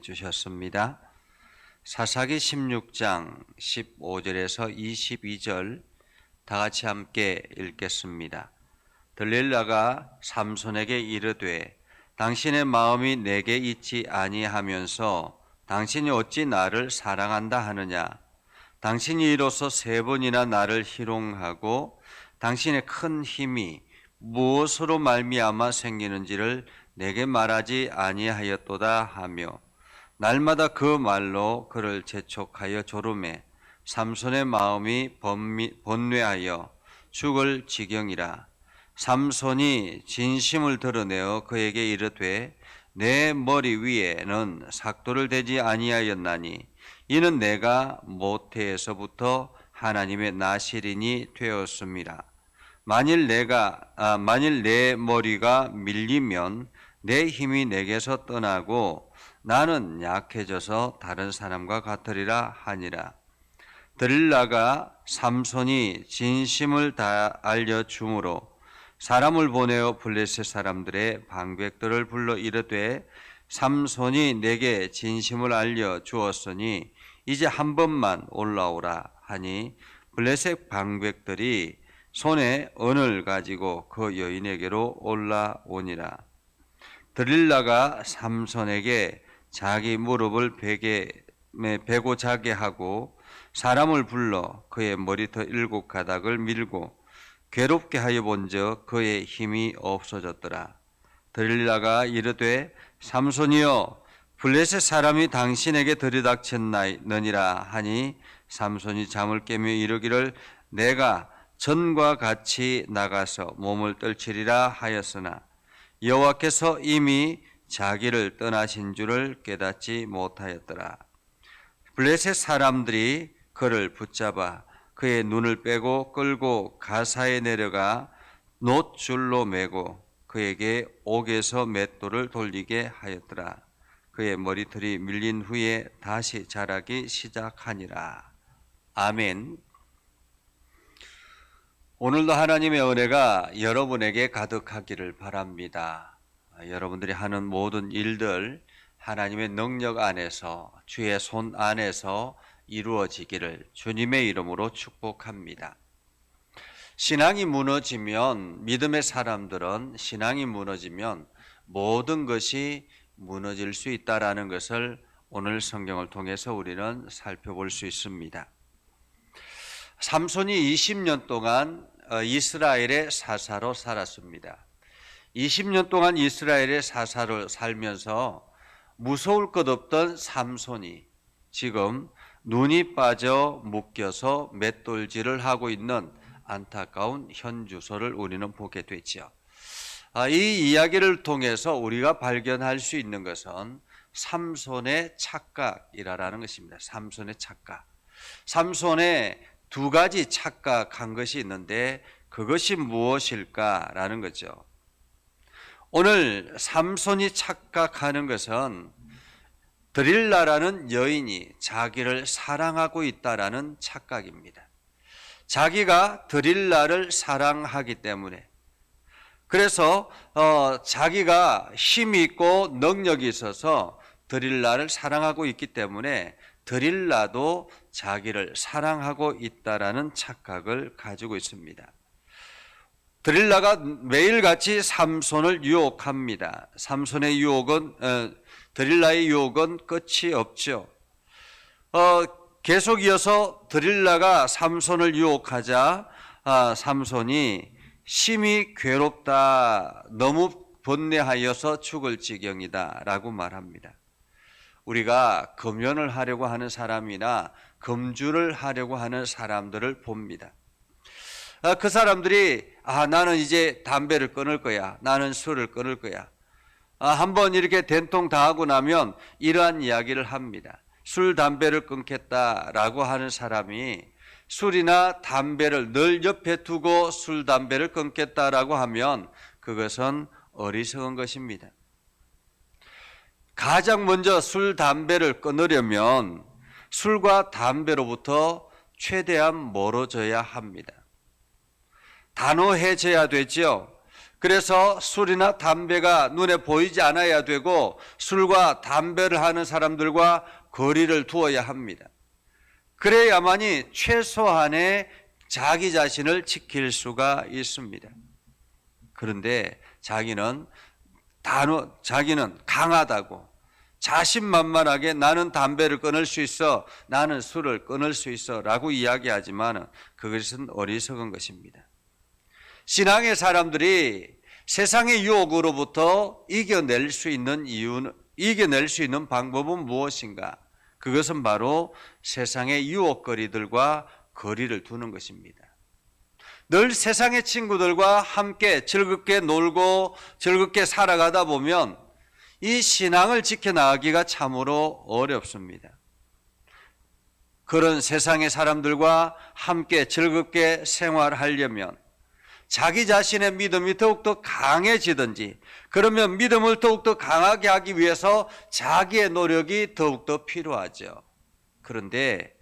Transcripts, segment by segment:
주셨습니다. 사사기 16장 15절에서 22절 다 같이 함께 읽겠습니다. 들릴라가 삼손에게 이르되 당신의 마음이 내게 있지 아니하면서 당신이 어찌 나를 사랑한다 하느냐. 당신이 이로써 3번이나 나를 희롱하고 당신의 큰 힘이 무엇으로 말미암아 생기는지를 내게 말하지 아니하였도다 하며 날마다 그 말로 그를 재촉하여 조르매 삼손의 마음이 번뇌하여 죽을 지경이라. 삼손이 진심을 드러내어 그에게 이르되 내 머리 위에는 삭도를 대지 아니하였나니 이는 내가 모태에서부터 하나님의 나실인이 되었습니다. 만일 내 머리가 밀리면 내 힘이 내게서 떠나고 나는 약해져서 다른 사람과 같으리라 하니라. 들릴라가 삼손이 진심을 다 알려주므로 사람을 보내어 블레셋 사람들의 방백들을 불러 이르되 삼손이 내게 진심을 알려주었으니 이제 한 번만 올라오라 하니 블레셋 방백들이 손에 은을 가지고 그 여인에게로 올라오니라. 들릴라가 삼손에게 자기 무릎을 베고 자게 하고 사람을 불러 그의 머리터 7가닥을 밀고 괴롭게 하여 본즉 그의 힘이 없어졌더라. 들릴라가 이르되 삼손이여 블레셋 사람이 당신에게 들이닥쳤느니라 하니 삼손이 잠을 깨며 이르기를 내가 전과 같이 나가서 몸을 떨치리라 하였으나 여호와께서 이미 자기를 떠나신 줄을 깨닫지 못하였더라. 블레셋 사람들이 그를 붙잡아 그의 눈을 빼고 끌고 가사에 내려가 놋줄로 매고 그에게 옥에서 맷돌을 돌리게 하였더라. 그의 머리털이 밀린 후에 다시 자라기 시작하니라. 아멘. 오늘도 하나님의 은혜가 여러분에게 가득하기를 바랍니다. 여러분들이 하는 모든 일들 하나님의 능력 안에서 주의 손 안에서 이루어지기를 주님의 이름으로 축복합니다. 신앙이 무너지면 믿음의 사람들은 신앙이 무너지면 모든 것이 무너질 수 있다라는 것을 오늘 성경을 통해서 우리는 살펴볼 수 있습니다. 삼손이 20년 동안 이스라엘의 사사로 살았습니다. 20년 동안 이스라엘의 사사로 살면서 무서울 것 없던 삼손이 지금 눈이 빠져 묶여서 맷돌질을 하고 있는 안타까운 현주소를 우리는 보게 되죠. 이 이야기를 통해서 우리가 발견할 수 있는 것은 삼손의 착각이라는 것입니다. 삼손의 착각. 삼손의 2가지 착각한 것이 있는데 그것이 무엇일까라는 거죠. 오늘 삼손이 착각하는 것은 드릴라라는 여인이 자기를 사랑하고 있다라는 착각입니다. 자기가 드릴라를 사랑하기 때문에 그래서 자기가 힘이 있고 능력이 있어서 드릴라를 사랑하고 있기 때문에 드릴라도 자기를 사랑하고 있다라는 착각을 가지고 있습니다. 드릴라가 매일같이 삼손을 유혹합니다. 삼손의 유혹은 드릴라의 유혹은 끝이 없죠. 계속 이어서 드릴라가 삼손을 유혹하자 삼손이 심히 괴롭다, 너무 번뇌하여서 죽을 지경이다 라고 말합니다. 우리가 금연을 하려고 하는 사람이나 금주를 하려고 하는 사람들을 봅니다. 그 사람들이 나는 이제 담배를 끊을 거야, 나는 술을 끊을 거야. 한번 이렇게 된통 다 하고 나면 이러한 이야기를 합니다. 술, 담배를 끊겠다라고 하는 사람이 술이나 담배를 늘 옆에 두고 술, 담배를 끊겠다라고 하면 그것은 어리석은 것입니다. 가장 먼저 술, 담배를 끊으려면 술과 담배로부터 최대한 멀어져야 합니다. 단호해져야 되죠. 그래서 술이나 담배가 눈에 보이지 않아야 되고 술과 담배를 하는 사람들과 거리를 두어야 합니다. 그래야만이 최소한의 자기 자신을 지킬 수가 있습니다. 그런데 자기는 강하다고 자신만만하게 나는 담배를 끊을 수 있어, 나는 술을 끊을 수 있어 라고 이야기하지만 그것은 어리석은 것입니다. 신앙의 사람들이 세상의 유혹으로부터 이겨낼 수 있는 방법은 무엇인가? 그것은 바로 세상의 유혹거리들과 거리를 두는 것입니다. 늘 세상의 친구들과 함께 즐겁게 놀고 즐겁게 살아가다 보면 이 신앙을 지켜나가기가 참으로 어렵습니다. 그런 세상의 사람들과 함께 즐겁게 생활하려면 자기 자신의 믿음이 더욱더 강해지든지, 그러면 믿음을 더욱더 강하게 하기 위해서 자기의 노력이 더욱더 필요하죠. 그런데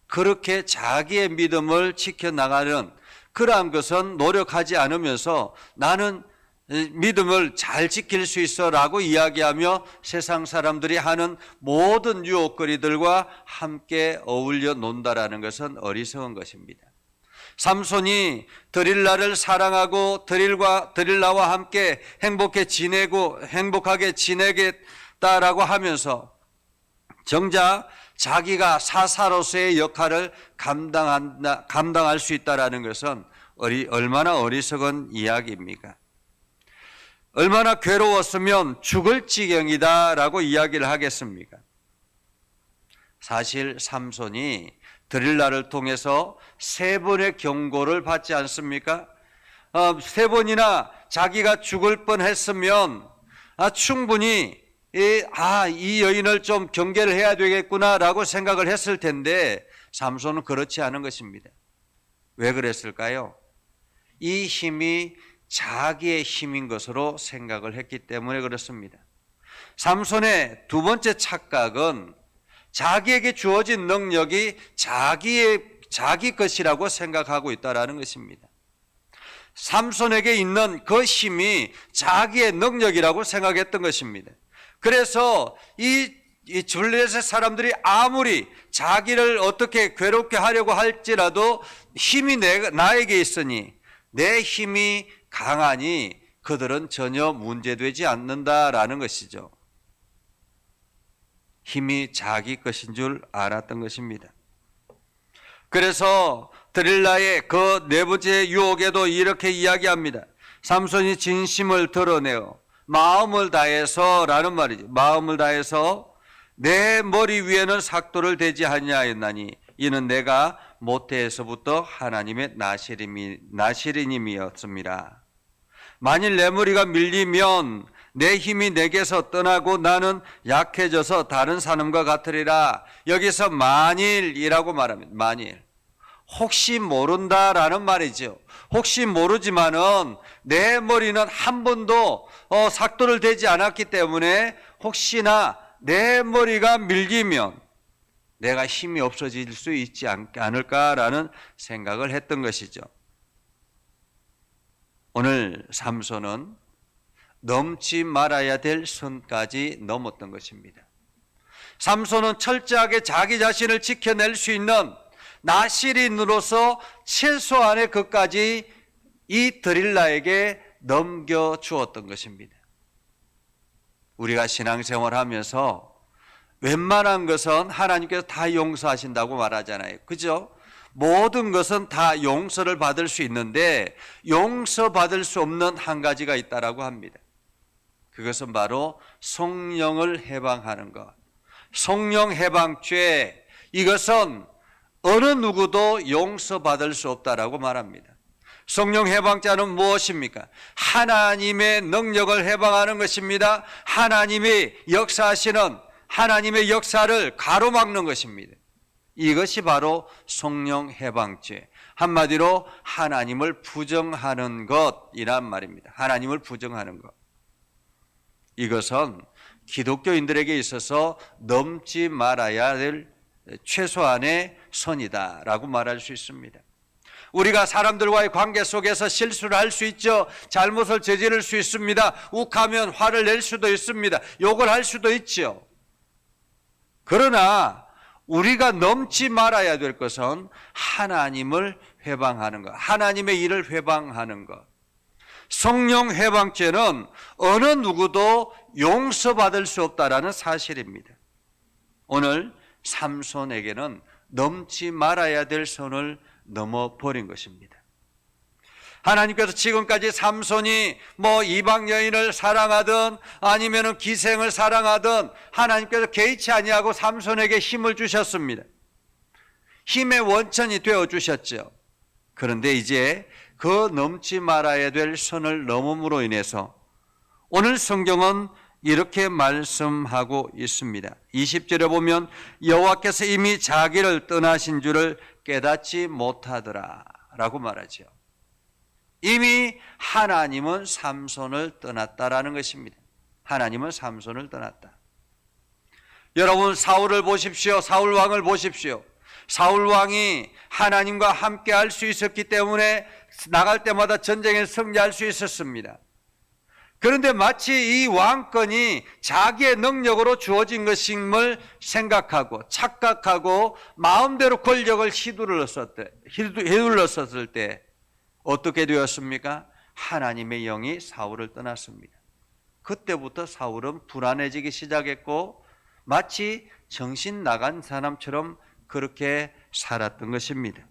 그렇게 자기의 믿음을 지켜나가는 그러한 것은 노력하지 않으면서 나는 믿음을 잘 지킬 수 있어 라고 이야기하며 세상 사람들이 하는 모든 유혹거리들과 함께 어울려 논다라는 것은 어리석은 것입니다. 삼손이 드릴라를 사랑하고 드릴라와 함께 행복하게 지내겠다라고 하면서 정작 자기가 사사로서의 역할을 감당할 수 있다라는 것은 얼마나 어리석은 이야기입니까? 얼마나 괴로웠으면 죽을 지경이다라고 이야기를 하겠습니까? 사실 삼손이 드릴라를 통해서 3번의 경고를 받지 않습니까? 3번이나 자기가 죽을 뻔했으면 충분히 이 여인을 좀 경계를 해야 되겠구나라고 생각을 했을 텐데 삼손은 그렇지 않은 것입니다. 왜 그랬을까요? 이 힘이 자기의 힘인 것으로 생각을 했기 때문에 그렇습니다. 삼손의 두 번째 착각은 자기에게 주어진 능력이 자기 것이라고 생각하고 있다는 것입니다. 삼손에게 있는 그 힘이 자기의 능력이라고 생각했던 것입니다. 그래서 이 블레셋 사람들이 아무리 자기를 어떻게 괴롭게 하려고 할지라도 힘이 나에게 있으니 내 힘이 강하니 그들은 전혀 문제되지 않는다라는 것이죠. 힘이 자기 것인 줄 알았던 것입니다. 그래서 드릴라의 그 4번째 유혹에도 이렇게 이야기합니다. 삼손이 진심을 드러내어 마음을 다해서 라는 말이죠. 마음을 다해서 내 머리 위에는 삭도를 대지 아니하였나니 이는 내가 모태에서부터 하나님의 나시린임이었습니다. 만일 내 머리가 밀리면 내 힘이 내게서 떠나고 나는 약해져서 다른 사람과 같으리라. 여기서 만일이라고 말합니다. 만일. 혹시 모른다라는 말이죠. 혹시 모르지만은 내 머리는 한 번도 삭도를 대지 않았기 때문에 혹시나 내 머리가 밀리면 내가 힘이 없어질 수 있지 않을까라는 생각을 했던 것이죠. 오늘 삼손은 넘지 말아야 될 선까지 넘었던 것입니다. 삼손은 철저하게 자기 자신을 지켜낼 수 있는 나시린으로서 최소한의 것까지 이 드릴라에게 넘겨주었던 것입니다. 우리가 신앙생활하면서 웬만한 것은 하나님께서 다 용서하신다고 말하잖아요. 그죠? 모든 것은 다 용서를 받을 수 있는데 용서받을 수 없는 한 가지가 있다라고 합니다. 그것은 바로 성령을 해방하는 것. 성령 해방죄, 이것은 어느 누구도 용서받을 수 없다라고 말합니다. 성령 해방자는 무엇입니까? 하나님의 능력을 해방하는 것입니다. 하나님이 역사하시는 하나님의 역사를 가로막는 것입니다. 이것이 바로 성령 해방죄, 한마디로 하나님을 부정하는 것이란 말입니다. 하나님을 부정하는 것. 이것은 기독교인들에게 있어서 넘지 말아야 될 최소한의 선이다라고 말할 수 있습니다. 우리가 사람들과의 관계 속에서 실수를 할 수 있죠. 잘못을 저지를 수 있습니다. 욱하면 화를 낼 수도 있습니다. 욕을 할 수도 있죠. 그러나 우리가 넘지 말아야 될 것은 하나님을 회방하는 것, 하나님의 일을 회방하는 것. 성령 회방죄는 어느 누구도 용서받을 수 없다라는 사실입니다. 오늘 삼손에게는 넘지 말아야 될 선을 넘어버린 것입니다. 하나님께서 지금까지 삼손이 이방 여인을 사랑하든 아니면은 기생을 사랑하든 하나님께서 개의치 아니하고 삼손에게 힘을 주셨습니다. 힘의 원천이 되어 주셨죠. 그런데 이제 그 넘지 말아야 될 선을 넘음으로 인해서 오늘 성경은 이렇게 말씀하고 있습니다. 20절에 보면 여호와께서 이미 자기를 떠나신 줄을 깨닫지 못하더라 라고 말하죠. 이미 하나님은 삼손을 떠났다라는 것입니다. 하나님은 삼손을 떠났다. 여러분 사울을 보십시오. 사울 왕을 보십시오. 사울 왕이 하나님과 함께 할 수 있었기 때문에 나갈 때마다 전쟁에 승리할 수 있었습니다. 그런데 마치 이 왕권이 자기의 능력으로 주어진 것임을 생각하고 착각하고 마음대로 권력을 휘둘렀을 때 어떻게 되었습니까? 하나님의 영이 사울을 떠났습니다. 그때부터 사울은 불안해지기 시작했고 마치 정신 나간 사람처럼 그렇게 살았던 것입니다.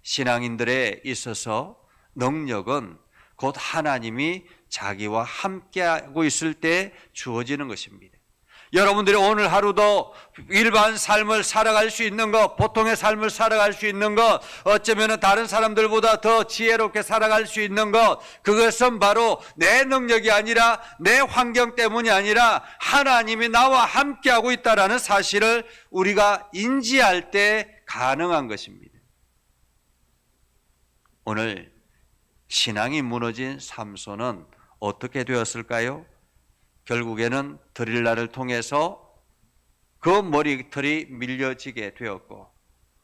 신앙인들에 있어서 능력은 곧 하나님이 자기와 함께하고 있을 때 주어지는 것입니다. 여러분들이 오늘 하루도 일반 삶을 살아갈 수 있는 것, 보통의 삶을 살아갈 수 있는 것, 어쩌면 다른 사람들보다 더 지혜롭게 살아갈 수 있는 것, 그것은 바로 내 능력이 아니라 내 환경 때문이 아니라 하나님이 나와 함께하고 있다는 사실을 우리가 인지할 때 가능한 것입니다. 오늘 신앙이 무너진 삼손은 어떻게 되었을까요? 결국에는 드릴라를 통해서 그 머리털이 밀려지게 되었고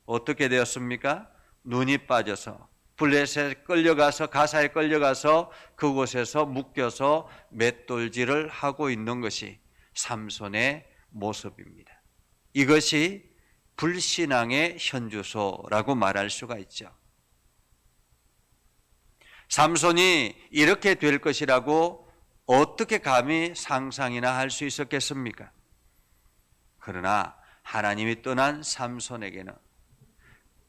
어떻게 되었습니까? 눈이 빠져서 블레셋에 끌려가서 가사에 끌려가서 그곳에서 묶여서 맷돌질을 하고 있는 것이 삼손의 모습입니다. 이것이 불신앙의 현주소라고 말할 수가 있죠. 삼손이 이렇게 될 것이라고 어떻게 감히 상상이나 할 수 있었겠습니까? 그러나 하나님이 떠난 삼손에게는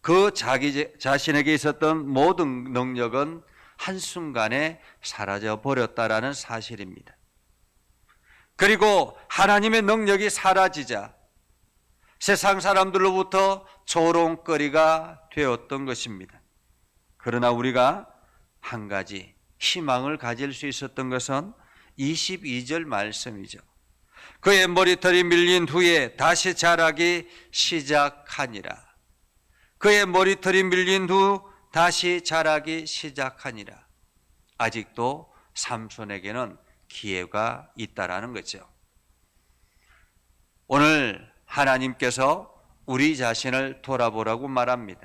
그 자기 자신에게 있었던 모든 능력은 한순간에 사라져 버렸다라는 사실입니다. 그리고 하나님의 능력이 사라지자 세상 사람들로부터 조롱거리가 되었던 것입니다. 그러나 우리가 한 가지 희망을 가질 수 있었던 것은 22절 말씀이죠. 그의 머리털이 밀린 후에 다시 자라기 시작하니라. 그의 머리털이 밀린 후 다시 자라기 시작하니라. 아직도 삼손에게는 기회가 있다라는 거죠. 오늘 하나님께서 우리 자신을 돌아보라고 말합니다.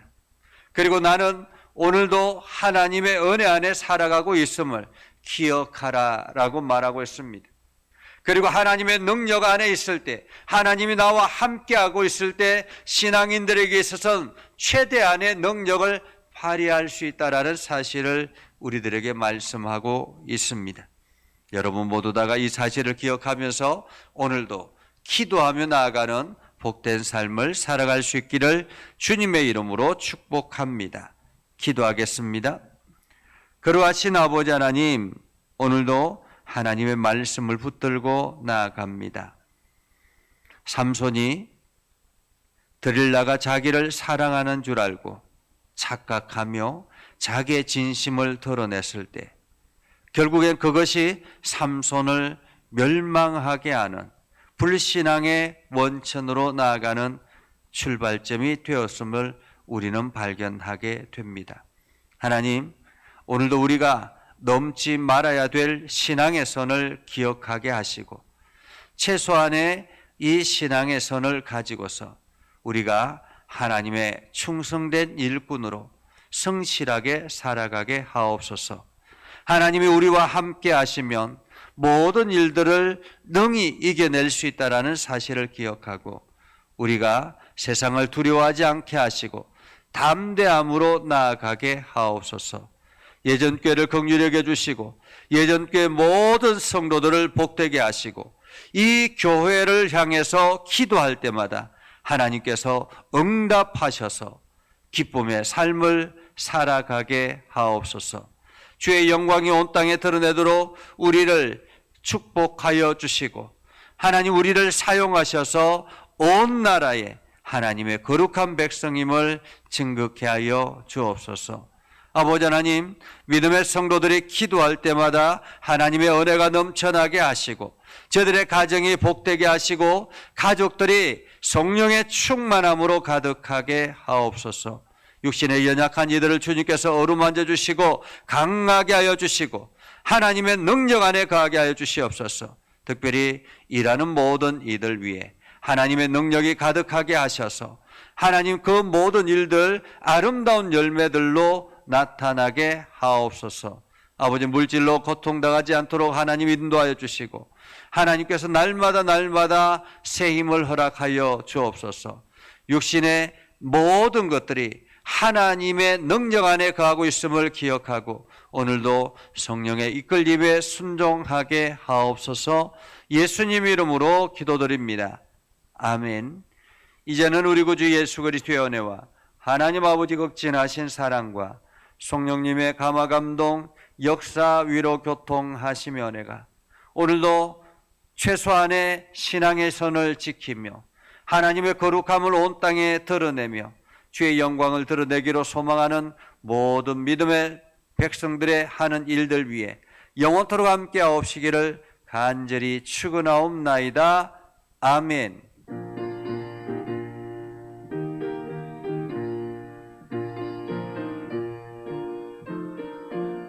그리고 나는 오늘도 하나님의 은혜 안에 살아가고 있음을 기억하라 라고 말하고 있습니다. 그리고 하나님의 능력 안에 있을 때, 하나님이 나와 함께하고 있을 때 신앙인들에게 있어서는 최대한의 능력을 발휘할 수 있다는 사실을 우리들에게 말씀하고 있습니다. 여러분 모두 다가 이 사실을 기억하면서 오늘도 기도하며 나아가는 복된 삶을 살아갈 수 있기를 주님의 이름으로 축복합니다. 기도하겠습니다. 그러하신 아버지 하나님, 오늘도 하나님의 말씀을 붙들고 나아갑니다. 삼손이 드릴라가 자기를 사랑하는 줄 알고 착각하며 자기의 진심을 드러냈을 때 결국엔 그것이 삼손을 멸망하게 하는 불신앙의 원천으로 나아가는 출발점이 되었음을 우리는 발견하게 됩니다. 하나님, 오늘도 우리가 넘지 말아야 될 신앙의 선을 기억하게 하시고 최소한의 이 신앙의 선을 가지고서 우리가 하나님의 충성된 일꾼으로 성실하게 살아가게 하옵소서. 하나님이 우리와 함께 하시면 모든 일들을 능히 이겨낼 수 있다는 사실을 기억하고 우리가 세상을 두려워하지 않게 하시고 담대함으로 나아가게 하옵소서. 예전 교회를 긍휼히 여겨 주시고 예전 교회 모든 성도들을 복되게 하시고 이 교회를 향해서 기도할 때마다 하나님께서 응답하셔서 기쁨의 삶을 살아가게 하옵소서. 주의 영광이 온 땅에 드러내도록 우리를 축복하여 주시고 하나님 우리를 사용하셔서 온 나라에 하나님의 거룩한 백성임을 증거케 하여 주옵소서. 아버지 하나님, 믿음의 성도들이 기도할 때마다 하나님의 은혜가 넘쳐나게 하시고 저들의 가정이 복되게 하시고 가족들이 성령의 충만함으로 가득하게 하옵소서. 육신의 연약한 이들을 주님께서 어루만져 주시고 강하게 하여 주시고 하나님의 능력 안에 거하게 하여 주시옵소서. 특별히 일하는 모든 이들 위해 하나님의 능력이 가득하게 하셔서 하나님 그 모든 일들 아름다운 열매들로 나타나게 하옵소서. 아버지, 물질로 고통당하지 않도록 하나님 인도하여 주시고 하나님께서 날마다 새 힘을 허락하여 주옵소서. 육신의 모든 것들이 하나님의 능력 안에 거하고 있음을 기억하고 오늘도 성령의 이끌림에 순종하게 하옵소서. 예수님 이름으로 기도드립니다. 아멘. 이제는 우리 구주 예수 그리스도의 은혜와 하나님 아버지 극진하신 사랑과 성령님의 감화 감동 역사 위로 교통하시며 은혜가 오늘도 최소한의 신앙의 선을 지키며 하나님의 거룩함을 온 땅에 드러내며 주의 영광을 드러내기로 소망하는 모든 믿음의 백성들의 하는 일들 위해 영원토록 함께 하옵시기를 간절히 축원하옵나이다. 아멘.